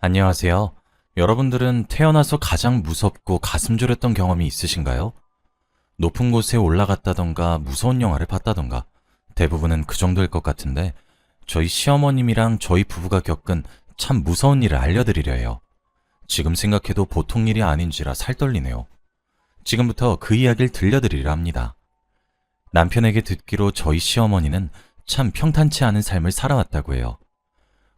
안녕하세요. 여러분들은 태어나서 가장 무섭고 가슴 졸였던 경험이 있으신가요? 높은 곳에 올라갔다던가 무서운 영화를 봤다던가 대부분은 그 정도일 것 같은데 저희 시어머님이랑 저희 부부가 겪은 참 무서운 일을 알려드리려 해요. 지금 생각해도 보통 일이 아닌지라 살떨리네요. 지금부터 그 이야기를 들려드리려 합니다. 남편에게 듣기로 저희 시어머니는 참 평탄치 않은 삶을 살아왔다고 해요.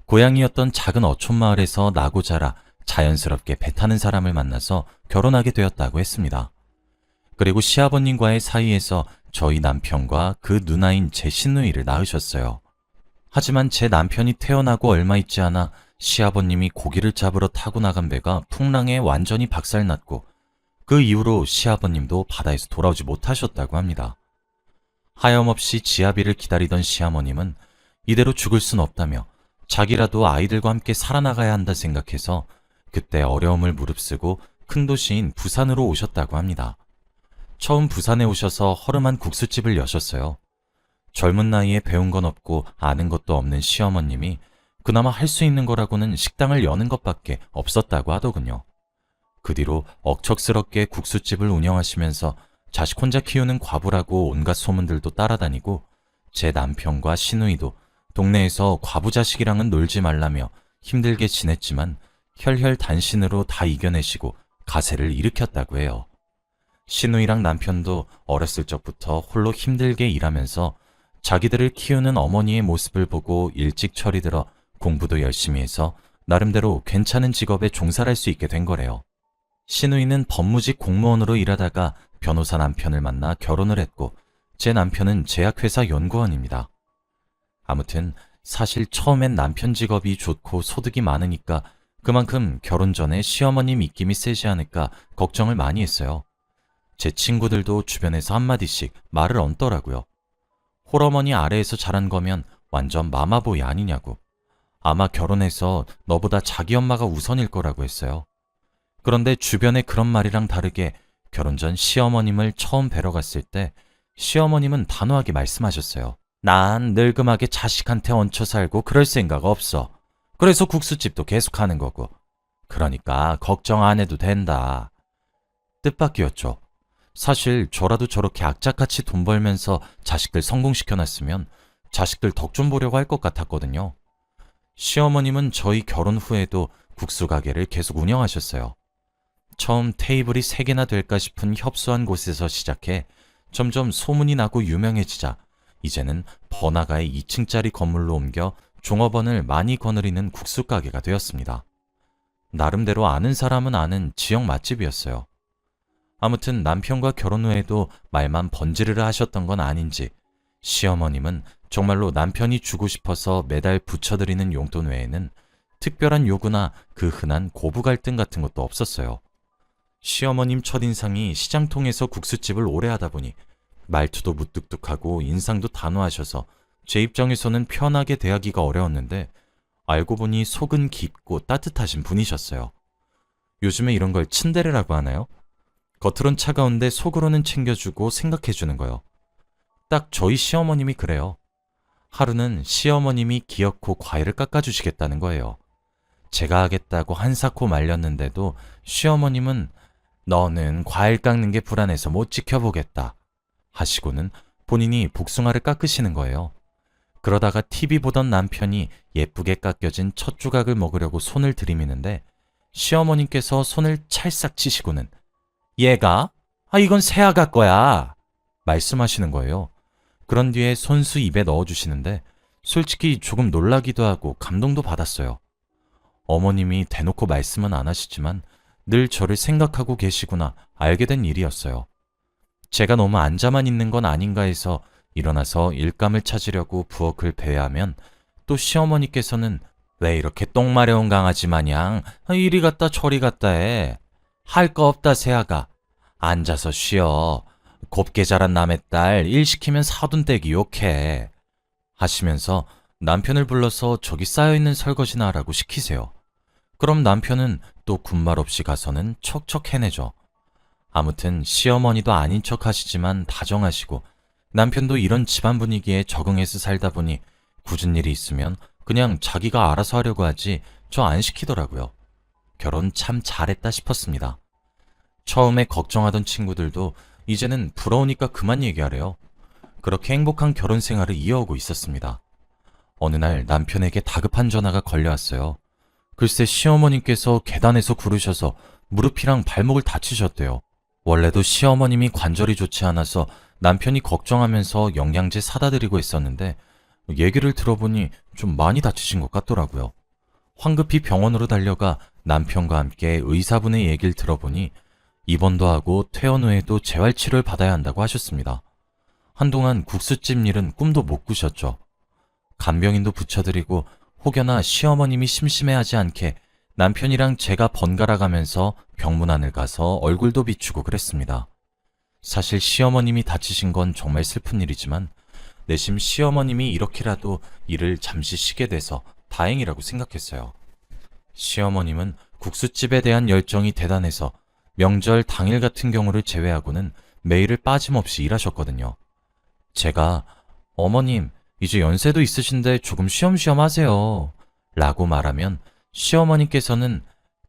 고향이었던 작은 어촌 마을에서 나고 자라 자연스럽게 배 타는 사람을 만나서 결혼하게 되었다고 했습니다. 그리고 시아버님과의 사이에서 저희 남편과 그 누나인 제 시누이를 낳으셨어요. 하지만 제 남편이 태어나고 얼마 있지 않아 시아버님이 고기를 잡으러 타고 나간 배가 풍랑에 완전히 박살났고 그 이후로 시아버님도 바다에서 돌아오지 못하셨다고 합니다. 하염없이 지아비를 기다리던 시어머님은 이대로 죽을 순 없다며 자기라도 아이들과 함께 살아나가야 한다 생각해서 그때 어려움을 무릅쓰고 큰 도시인 부산으로 오셨다고 합니다. 처음 부산에 오셔서 허름한 국수집을 여셨어요. 젊은 나이에 배운 건 없고 아는 것도 없는 시어머님이 그나마 할 수 있는 거라고는 식당을 여는 것밖에 없었다고 하더군요. 그 뒤로 억척스럽게 국수집을 운영하시면서 자식 혼자 키우는 과부라고 온갖 소문들도 따라다니고 제 남편과 시누이도 동네에서 과부 자식이랑은 놀지 말라며 힘들게 지냈지만 혈혈단신으로 다 이겨내시고 가세를 일으켰다고 해요. 시누이랑 남편도 어렸을 적부터 홀로 힘들게 일하면서 자기들을 키우는 어머니의 모습을 보고 일찍 철이 들어 공부도 열심히 해서 나름대로 괜찮은 직업에 종사할 수 있게 된 거래요. 시누이는 법무직 공무원으로 일하다가 변호사 남편을 만나 결혼을 했고 제 남편은 제약회사 연구원입니다. 아무튼 사실 처음엔 남편 직업이 좋고 소득이 많으니까 그만큼 결혼 전에 시어머님 입김이 세지 않을까 걱정을 많이 했어요. 제 친구들도 주변에서 한마디씩 말을 얹더라고요. 홀어머니 아래에서 자란 거면 완전 마마보이 아니냐고. 아마 결혼해서 너보다 자기 엄마가 우선일 거라고 했어요. 그런데 주변에 그런 말이랑 다르게 결혼 전 시어머님을 처음 뵈러 갔을 때 시어머님은 단호하게 말씀하셨어요. 난 늙음하게 자식한테 얹혀 살고 그럴 생각 없어. 그래서 국수집도 계속 하는 거고. 그러니까 걱정 안 해도 된다. 뜻밖이었죠. 사실 저라도 저렇게 악착같이 돈 벌면서 자식들 성공시켜놨으면 자식들 덕 좀 보려고 할 것 같았거든요. 시어머님은 저희 결혼 후에도 국수 가게를 계속 운영하셨어요. 처음 테이블이 3개나 될까 싶은 협소한 곳에서 시작해 점점 소문이 나고 유명해지자 이제는 번화가의 2층짜리 건물로 옮겨 종업원을 많이 거느리는 국수 가게가 되었습니다. 나름대로 아는 사람은 아는 지역 맛집이었어요. 아무튼 남편과 결혼 후에도 말만 번지르르 하셨던 건 아닌지 시어머님은 정말로 남편이 주고 싶어서 매달 붙여드리는 용돈 외에는 특별한 요구나 그 흔한 고부 갈등 같은 것도 없었어요. 시어머님 첫인상이 시장통에서 국수집을 오래 하다 보니 말투도 무뚝뚝하고 인상도 단호하셔서 제 입장에서는 편하게 대하기가 어려웠는데 알고 보니 속은 깊고 따뜻하신 분이셨어요. 요즘에 이런 걸 츤데레라고 하나요? 겉으론 차가운데 속으로는 챙겨주고 생각해주는 거요. 딱 저희 시어머님이 그래요. 하루는 시어머님이 기어코 과일을 깎아주시겠다는 거예요. 제가 하겠다고 한사코 말렸는데도 시어머님은 너는 과일 깎는 게 불안해서 못 지켜보겠다 하시고는 본인이 복숭아를 깎으시는 거예요. 그러다가 TV 보던 남편이 예쁘게 깎여진 첫 조각을 먹으려고 손을 들이미는데 시어머님께서 손을 찰싹 치시고는 얘가? 이건 새아가 거야 말씀하시는 거예요. 그런 뒤에 손수 입에 넣어주시는데 솔직히 조금 놀라기도 하고 감동도 받았어요. 어머님이 대놓고 말씀은 안 하시지만 늘 저를 생각하고 계시구나 알게 된 일이었어요. 제가 너무 앉아만 있는 건 아닌가 해서 일어나서 일감을 찾으려고 부엌을 배회하면 또 시어머니께서는 왜 이렇게 똥 마려운 강아지 마냥 이리 갔다 저리 갔다 해. 할 거 없다 새아가. 앉아서 쉬어. 곱게 자란 남의 딸 일 시키면 사돈댁이 욕해. 하시면서 남편을 불러서 저기 쌓여있는 설거지나 하라고 시키세요. 그럼 남편은 또 군말 없이 가서는 척척 해내죠. 아무튼 시어머니도 아닌 척 하시지만 다정하시고 남편도 이런 집안 분위기에 적응해서 살다 보니 굳은 일이 있으면 그냥 자기가 알아서 하려고 하지 저 안 시키더라고요. 결혼 참 잘했다 싶었습니다. 처음에 걱정하던 친구들도 이제는 부러우니까 그만 얘기하래요. 그렇게 행복한 결혼 생활을 이어오고 있었습니다. 어느 날 남편에게 다급한 전화가 걸려왔어요. 글쎄 시어머님께서 계단에서 구르셔서 무릎이랑 발목을 다치셨대요. 원래도 시어머님이 관절이 좋지 않아서 남편이 걱정하면서 영양제 사다 드리고 있었는데 얘기를 들어보니 좀 많이 다치신 것 같더라고요. 황급히 병원으로 달려가 남편과 함께 의사분의 얘기를 들어보니 입원도 하고 퇴원 후에도 재활치료를 받아야 한다고 하셨습니다. 한동안 국수집 일은 꿈도 못 꾸셨죠. 간병인도 붙여드리고 혹여나 시어머님이 심심해하지 않게 남편이랑 제가 번갈아 가면서 병문안을 가서 얼굴도 비추고 그랬습니다. 사실 시어머님이 다치신 건 정말 슬픈 일이지만 내심 시어머님이 이렇게라도 일을 잠시 쉬게 돼서 다행이라고 생각했어요. 시어머님은 국수집에 대한 열정이 대단해서 명절 당일 같은 경우를 제외하고는 매일을 빠짐없이 일하셨거든요. 제가 어머님 이제 연세도 있으신데 조금 쉬엄쉬엄 하세요 라고 말하면 시어머님께서는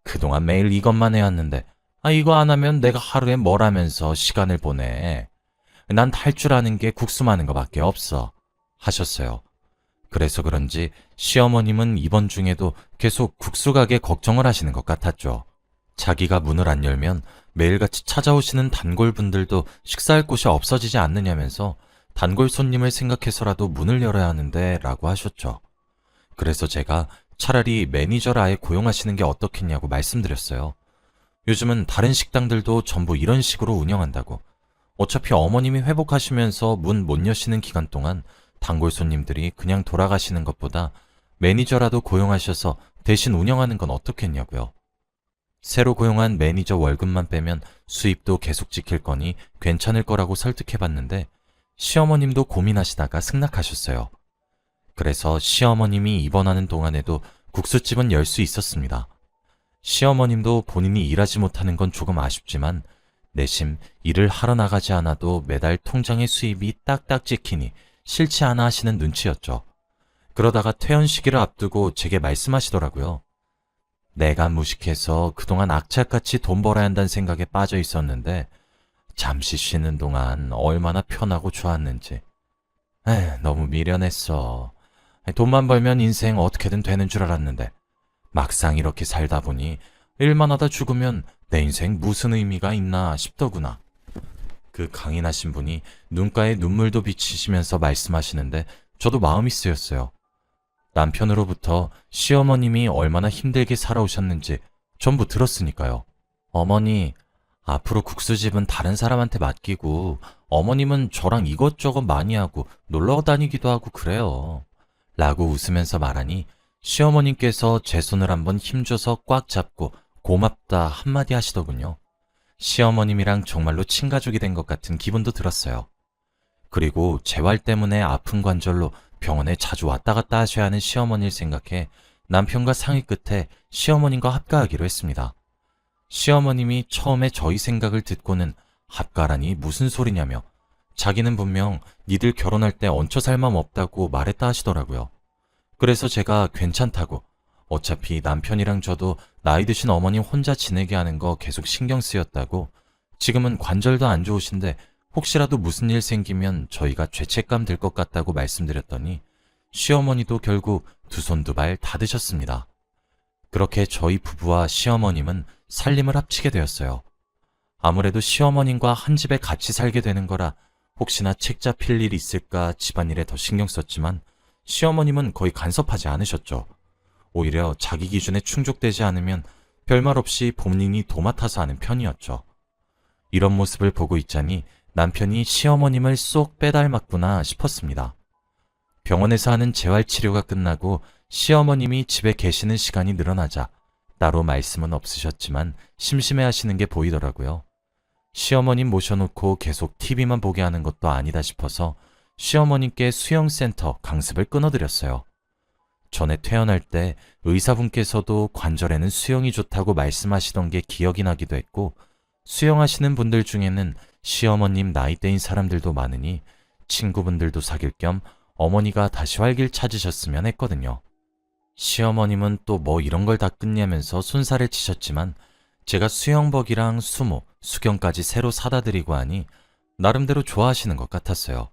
그동안 매일 이것만 해왔는데 이거 안 하면 내가 하루에 뭘 하면서 시간을 보내. 난 할 줄 아는 게 국수 마는 거밖에 없어 하셨어요. 그래서 그런지 시어머님은 입원 중에도 계속 국수 가게 걱정을 하시는 것 같았죠. 자기가 문을 안 열면 매일같이 찾아오시는 단골분들도 식사할 곳이 없어지지 않느냐면서 단골 손님을 생각해서라도 문을 열어야 하는데 라고 하셨죠. 그래서 제가 차라리 매니저를 아예 고용하시는 게 어떻겠냐고 말씀드렸어요. 요즘은 다른 식당들도 전부 이런 식으로 운영한다고. 어차피 어머님이 회복하시면서 문 못 여시는 기간 동안 단골 손님들이 그냥 돌아가시는 것보다 매니저라도 고용하셔서 대신 운영하는 건 어떻겠냐고요. 새로 고용한 매니저 월급만 빼면 수입도 계속 지킬 거니 괜찮을 거라고 설득해봤는데 시어머님도 고민하시다가 승낙하셨어요. 그래서 시어머님이 입원하는 동안에도 국수집은 열 수 있었습니다. 시어머님도 본인이 일하지 못하는 건 조금 아쉽지만 내심 일을 하러 나가지 않아도 매달 통장의 수입이 딱딱 찍히니 싫지 않아 하시는 눈치였죠. 그러다가 퇴원 시기를 앞두고 제게 말씀하시더라고요. 내가 무식해서 그동안 악착같이 돈 벌어야 한다는 생각에 빠져 있었는데 잠시 쉬는 동안 얼마나 편하고 좋았는지. 너무 미련했어. 돈만 벌면 인생 어떻게든 되는 줄 알았는데 막상 이렇게 살다 보니 일만 하다 죽으면 내 인생 무슨 의미가 있나 싶더구나. 그 강인하신 분이 눈가에 눈물도 비치시면서 말씀하시는데 저도 마음이 쓰였어요. 남편으로부터 시어머님이 얼마나 힘들게 살아오셨는지 전부 들었으니까요. 어머니, 앞으로 국수집은 다른 사람한테 맡기고 어머님은 저랑 이것저것 많이 하고 놀러 다니기도 하고 그래요. 라고 웃으면서 말하니 시어머님께서 제 손을 한번 힘줘서 꽉 잡고 고맙다 한마디 하시더군요. 시어머님이랑 정말로 친가족이 된 것 같은 기분도 들었어요. 그리고 재활 때문에 아픈 관절로 병원에 자주 왔다 갔다 하셔야 하는 시어머니를 생각해 남편과 상의 끝에 시어머님과 합가하기로 했습니다. 시어머님이 처음에 저희 생각을 듣고는 합가라니 무슨 소리냐며 자기는 분명 니들 결혼할 때 얹혀 살 맘 없다고 말했다 하시더라고요. 그래서 제가 괜찮다고, 어차피 남편이랑 저도 나이 드신 어머님 혼자 지내게 하는 거 계속 신경 쓰였다고, 지금은 관절도 안 좋으신데 혹시라도 무슨 일 생기면 저희가 죄책감 들 것 같다고 말씀드렸더니 시어머니도 결국 두 손 두 발 다 드셨습니다. 그렇게 저희 부부와 시어머님은 살림을 합치게 되었어요. 아무래도 시어머님과 한 집에 같이 살게 되는 거라 혹시나 책 잡힐 일 있을까 집안일에 더 신경 썼지만 시어머님은 거의 간섭하지 않으셨죠. 오히려 자기 기준에 충족되지 않으면 별말 없이 본인이 도맡아서 하는 편이었죠. 이런 모습을 보고 있자니 남편이 시어머님을 쏙 빼닮았구나 싶었습니다. 병원에서 하는 재활치료가 끝나고 시어머님이 집에 계시는 시간이 늘어나자 따로 말씀은 없으셨지만 심심해하시는 게 보이더라고요. 시어머님 모셔놓고 계속 TV만 보게 하는 것도 아니다 싶어서 시어머님께 수영센터 강습을 끊어드렸어요. 전에 퇴원할 때 의사분께서도 관절에는 수영이 좋다고 말씀하시던 게 기억이 나기도 했고 수영하시는 분들 중에는 시어머님 나이대인 사람들도 많으니 친구분들도 사귈 겸 어머니가 다시 활길 찾으셨으면 했거든요. 시어머님은 또 뭐 이런 걸 다 끝내면서 손살을 치셨지만 제가 수영복이랑 수모, 수경까지 새로 사다 드리고 하니 나름대로 좋아하시는 것 같았어요.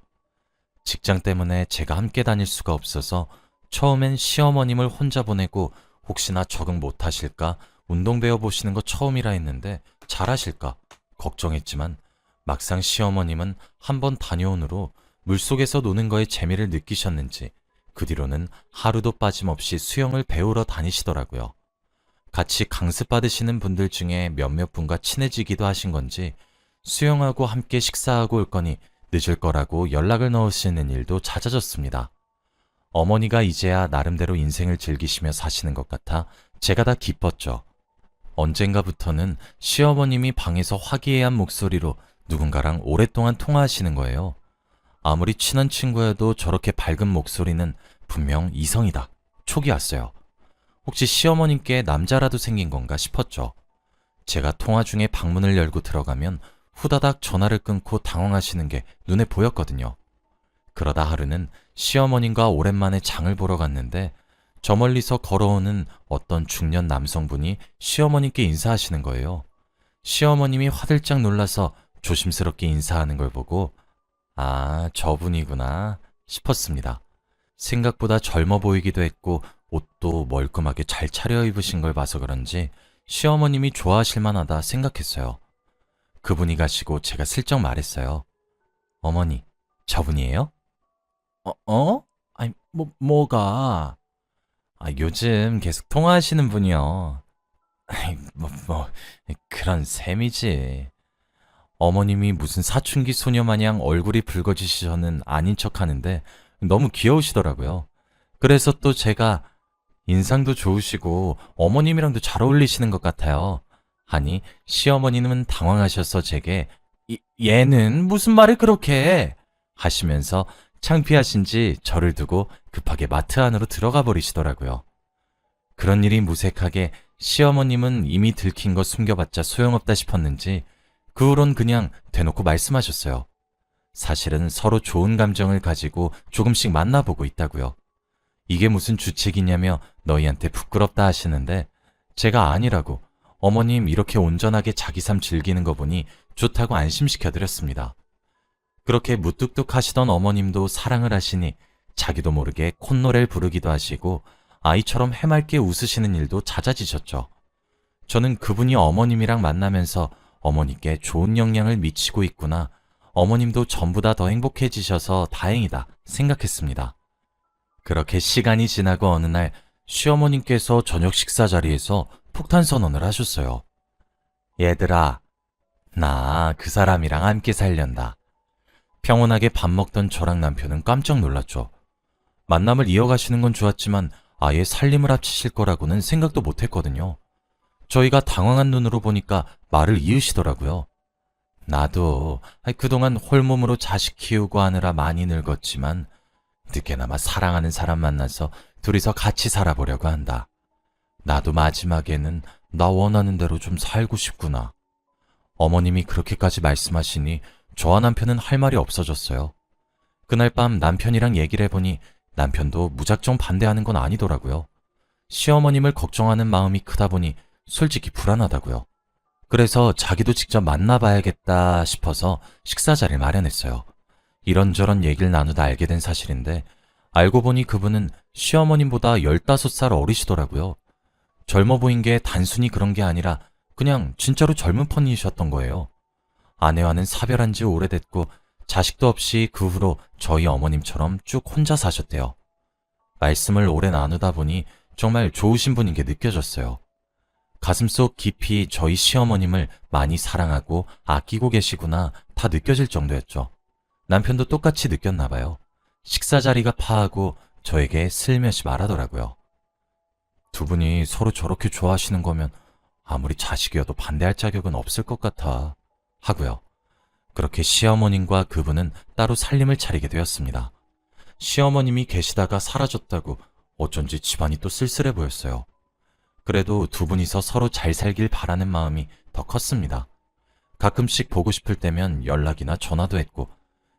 직장 때문에 제가 함께 다닐 수가 없어서 처음엔 시어머님을 혼자 보내고 혹시나 적응 못하실까 운동 배워보시는 거 처음이라 했는데 잘하실까 걱정했지만 막상 시어머님은 한번 다녀온 후로 물속에서 노는 거에 재미를 느끼셨는지 그 뒤로는 하루도 빠짐없이 수영을 배우러 다니시더라고요. 같이 강습받으시는 분들 중에 몇몇 분과 친해지기도 하신 건지 수영하고 함께 식사하고 올 거니 늦을 거라고 연락을 넣으시는 일도 잦아졌습니다. 어머니가 이제야 나름대로 인생을 즐기시며 사시는 것 같아 제가 다 기뻤죠. 언젠가부터는 시어머님이 방에서 화기애애한 목소리로 누군가랑 오랫동안 통화하시는 거예요. 아무리 친한 친구여도 저렇게 밝은 목소리는 분명 이성이다. 촉이 왔어요. 혹시 시어머님께 남자라도 생긴 건가 싶었죠. 제가 통화 중에 방문을 열고 들어가면 후다닥 전화를 끊고 당황하시는 게 눈에 보였거든요. 그러다 하루는 시어머님과 오랜만에 장을 보러 갔는데 저 멀리서 걸어오는 어떤 중년 남성분이 시어머님께 인사하시는 거예요. 시어머님이 화들짝 놀라서 조심스럽게 인사하는 걸 보고 아, 저분이구나 싶었습니다. 생각보다 젊어 보이기도 했고 옷도 멀끔하게 잘 차려입으신 걸 봐서 그런지 시어머님이 좋아하실 만하다 생각했어요. 그분이 가시고 제가 슬쩍 말했어요. 어머니, 저분이에요? 아니, 뭐가? 요즘 계속 통화하시는 분이요. 그런 셈이지. 어머님이 무슨 사춘기 소녀 마냥 얼굴이 붉어지시서는 아닌 척 하는데 너무 귀여우시더라고요. 그래서 또 제가 인상도 좋으시고 어머님이랑도 잘 어울리시는 것 같아요. 하니 시어머니는 당황하셔서 제게 얘는 무슨 말을 그렇게 해? 하시면서 창피하신지 저를 두고 급하게 마트 안으로 들어가 버리시더라고요. 그런 일이 무색하게 시어머님은 이미 들킨 거 숨겨봤자 소용없다 싶었는지 그 후론 그냥 대놓고 말씀하셨어요. 사실은 서로 좋은 감정을 가지고 조금씩 만나보고 있다고요. 이게 무슨 주책이냐며 너희한테 부끄럽다 하시는데 제가 아니라고 어머님 이렇게 온전하게 자기 삶 즐기는 거 보니 좋다고 안심시켜드렸습니다. 그렇게 무뚝뚝 하시던 어머님도 사랑을 하시니 자기도 모르게 콧노래를 부르기도 하시고 아이처럼 해맑게 웃으시는 일도 잦아지셨죠. 저는 그분이 어머님이랑 만나면서 어머니께 좋은 영향을 미치고 있구나. 어머님도 전보다 더 행복해지셔서 다행이다 생각했습니다. 그렇게 시간이 지나고 어느 날 시어머님께서 저녁 식사 자리에서 폭탄 선언을 하셨어요. 얘들아, 나 그 사람이랑 함께 살련다. 평온하게 밥 먹던 저랑 남편은 깜짝 놀랐죠. 만남을 이어가시는 건 좋았지만 아예 살림을 합치실 거라고는 생각도 못했거든요. 저희가 당황한 눈으로 보니까 말을 이으시더라고요. 나도 그동안 홀몸으로 자식 키우고 하느라 많이 늙었지만 늦게나마 사랑하는 사람 만나서 둘이서 같이 살아보려고 한다. 나도 마지막에는 나 원하는 대로 좀 살고 싶구나. 어머님이 그렇게까지 말씀하시니 저와 남편은 할 말이 없어졌어요. 그날 밤 남편이랑 얘기를 해보니 남편도 무작정 반대하는 건 아니더라고요. 시어머님을 걱정하는 마음이 크다 보니 솔직히 불안하다고요. 그래서 자기도 직접 만나봐야겠다 싶어서 식사 자리를 마련했어요. 이런저런 얘기를 나누다 알게 된 사실인데 알고 보니 그분은 시어머님보다 15살 어리시더라고요. 젊어 보인 게 단순히 그런 게 아니라 그냥 진짜로 젊은 편이셨던 거예요. 아내와는 사별한 지 오래됐고 자식도 없이 그 후로 저희 어머님처럼 쭉 혼자 사셨대요. 말씀을 오래 나누다 보니 정말 좋으신 분인 게 느껴졌어요. 가슴속 깊이 저희 시어머님을 많이 사랑하고 아끼고 계시구나 다 느껴질 정도였죠. 남편도 똑같이 느꼈나 봐요. 식사 자리가 파하고 저에게 슬며시 말하더라고요. 두 분이 서로 저렇게 좋아하시는 거면 아무리 자식이어도 반대할 자격은 없을 것 같아 하고요. 그렇게 시어머님과 그분은 따로 살림을 차리게 되었습니다. 시어머님이 계시다가 사라졌다고 어쩐지 집안이 또 쓸쓸해 보였어요. 그래도 두 분이서 서로 잘 살길 바라는 마음이 더 컸습니다. 가끔씩 보고 싶을 때면 연락이나 전화도 했고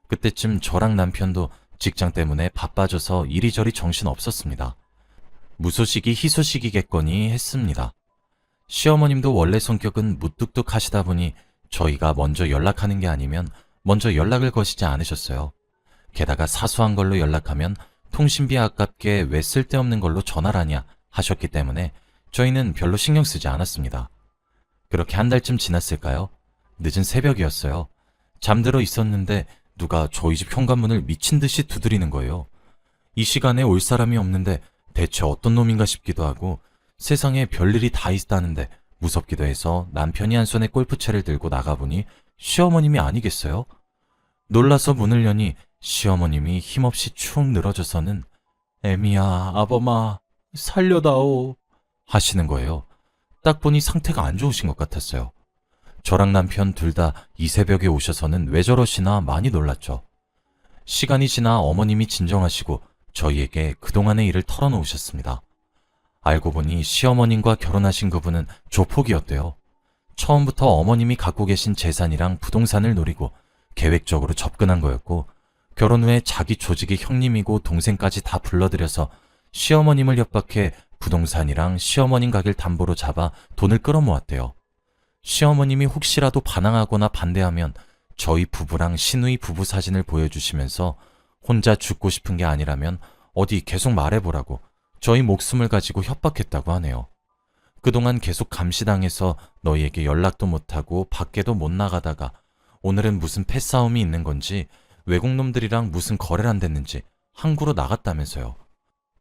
그때쯤 저랑 남편도 직장 때문에 바빠져서 이리저리 정신 없었습니다. 무소식이 희소식이겠거니 했습니다. 시어머님도 원래 성격은 무뚝뚝하시다 보니 저희가 먼저 연락하는 게 아니면 먼저 연락을 거시지 않으셨어요. 게다가 사소한 걸로 연락하면 통신비 아깝게 왜 쓸데없는 걸로 전화라냐 하셨기 때문에 저희는 별로 신경 쓰지 않았습니다. 그렇게 한 달쯤 지났을까요? 늦은 새벽이었어요. 잠들어 있었는데 누가 저희 집 현관문을 미친 듯이 두드리는 거예요. 이 시간에 올 사람이 없는데 대체 어떤 놈인가 싶기도 하고 세상에 별일이 다 있다는데 무섭기도 해서 남편이 한 손에 골프채를 들고 나가보니 시어머님이 아니겠어요? 놀라서 문을 여니 시어머님이 힘없이 축 늘어져서는 애미야, 아범아, 살려다오 하시는 거예요. 딱 보니 상태가 안 좋으신 것 같았어요. 저랑 남편 둘 다 이 새벽에 오셔서는 왜 저러시나 많이 놀랐죠. 시간이 지나 어머님이 진정하시고 저희에게 그동안의 일을 털어놓으셨습니다. 알고 보니 시어머님과 결혼하신 그분은 조폭이었대요. 처음부터 어머님이 갖고 계신 재산이랑 부동산을 노리고 계획적으로 접근한 거였고 결혼 후에 자기 조직의 형님이고 동생까지 다 불러들여서 시어머님을 협박해 부동산이랑 시어머님 가게를 담보로 잡아 돈을 끌어모았대요. 시어머님이 혹시라도 반항하거나 반대하면 저희 부부랑 시누이 부부 사진을 보여주시면서 혼자 죽고 싶은 게 아니라면 어디 계속 말해보라고 저희 목숨을 가지고 협박했다고 하네요. 그동안 계속 감시당해서 너희에게 연락도 못하고 밖에도 못 나가다가 오늘은 무슨 패싸움이 있는 건지 외국놈들이랑 무슨 거래를 안 됐는지 항구로 나갔다면서요.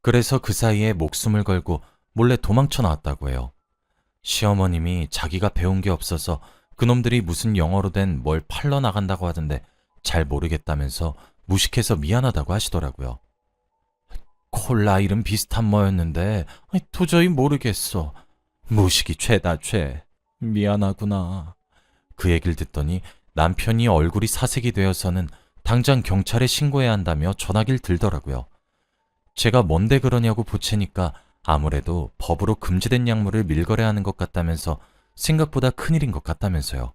그래서 그 사이에 목숨을 걸고 몰래 도망쳐 나왔다고 해요. 시어머님이 자기가 배운 게 없어서 그놈들이 무슨 영어로 된 뭘 팔러 나간다고 하던데 잘 모르겠다면서 무식해서 미안하다고 하시더라고요. 콜라 이름 비슷한 뭐였는데 도저히 모르겠어. 무식이 죄다 죄. 미안하구나. 그 얘기를 듣더니 남편이 얼굴이 사색이 되어서는 당장 경찰에 신고해야 한다며 전화기를 들더라고요. 제가 뭔데 그러냐고 보채니까 아무래도 법으로 금지된 약물을 밀거래하는 것 같다면서 생각보다 큰일인 것 같다면서요.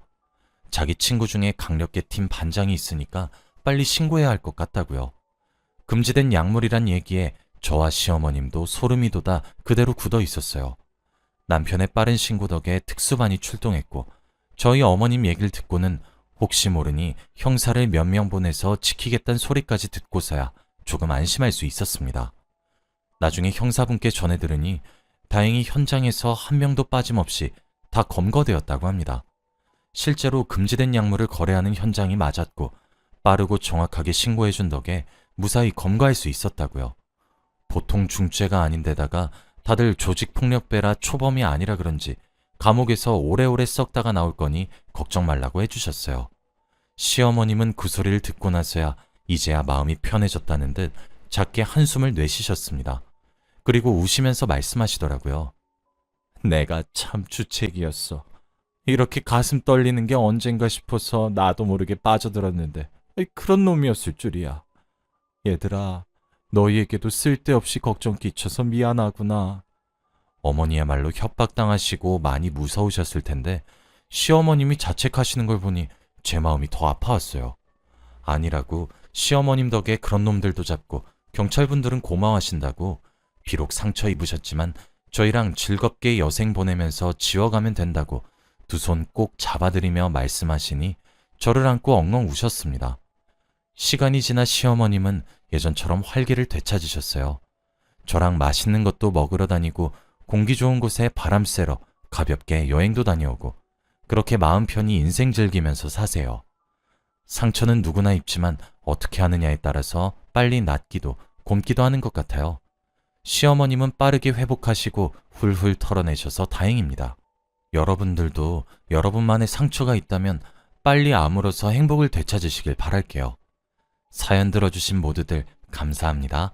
자기 친구 중에 강력계 팀 반장이 있으니까 빨리 신고해야 할 것 같다고요. 금지된 약물이란 얘기에 저와 시어머님도 소름이 돋아 그대로 굳어 있었어요. 남편의 빠른 신고 덕에 특수반이 출동했고 저희 어머님 얘기를 듣고는 혹시 모르니 형사를 몇 명 보내서 지키겠다는 소리까지 듣고서야 조금 안심할 수 있었습니다. 나중에 형사분께 전해 들으니 다행히 현장에서 한 명도 빠짐없이 다 검거되었다고 합니다. 실제로 금지된 약물을 거래하는 현장이 맞았고 빠르고 정확하게 신고해준 덕에 무사히 검거할 수 있었다고요. 보통 중죄가 아닌데다가 다들 조직폭력배라 초범이 아니라 그런지 감옥에서 오래오래 썩다가 나올 거니 걱정 말라고 해주셨어요. 시어머님은 그 소리를 듣고 나서야 이제야 마음이 편해졌다는 듯 작게 한숨을 내쉬셨습니다. 그리고 우시면서 말씀하시더라고요. 내가 참 주책이었어. 이렇게 가슴 떨리는 게 언젠가 싶어서 나도 모르게 빠져들었는데 그런 놈이었을 줄이야. 얘들아, 너희에게도 쓸데없이 걱정 끼쳐서 미안하구나. 어머니야말로 협박당하시고 많이 무서우셨을 텐데 시어머님이 자책하시는 걸 보니 제 마음이 더 아파왔어요. 아니라고 시어머님 덕에 그런 놈들도 잡고 경찰분들은 고마워하신다고 비록 상처 입으셨지만 저희랑 즐겁게 여생 보내면서 지워가면 된다고 두 손 꼭 잡아드리며 말씀하시니 저를 안고 엉엉 우셨습니다. 시간이 지나 시어머님은 예전처럼 활기를 되찾으셨어요. 저랑 맛있는 것도 먹으러 다니고 공기 좋은 곳에 바람 쐬러 가볍게 여행도 다녀오고 그렇게 마음 편히 인생 즐기면서 사세요. 상처는 누구나 입지만 어떻게 하느냐에 따라서 빨리 낫기도 곪기도 하는 것 같아요. 시어머님은 빠르게 회복하시고 훌훌 털어내셔서 다행입니다. 여러분들도 여러분만의 상처가 있다면 빨리 아물어서 행복을 되찾으시길 바랄게요. 사연 들어주신 모두들 감사합니다.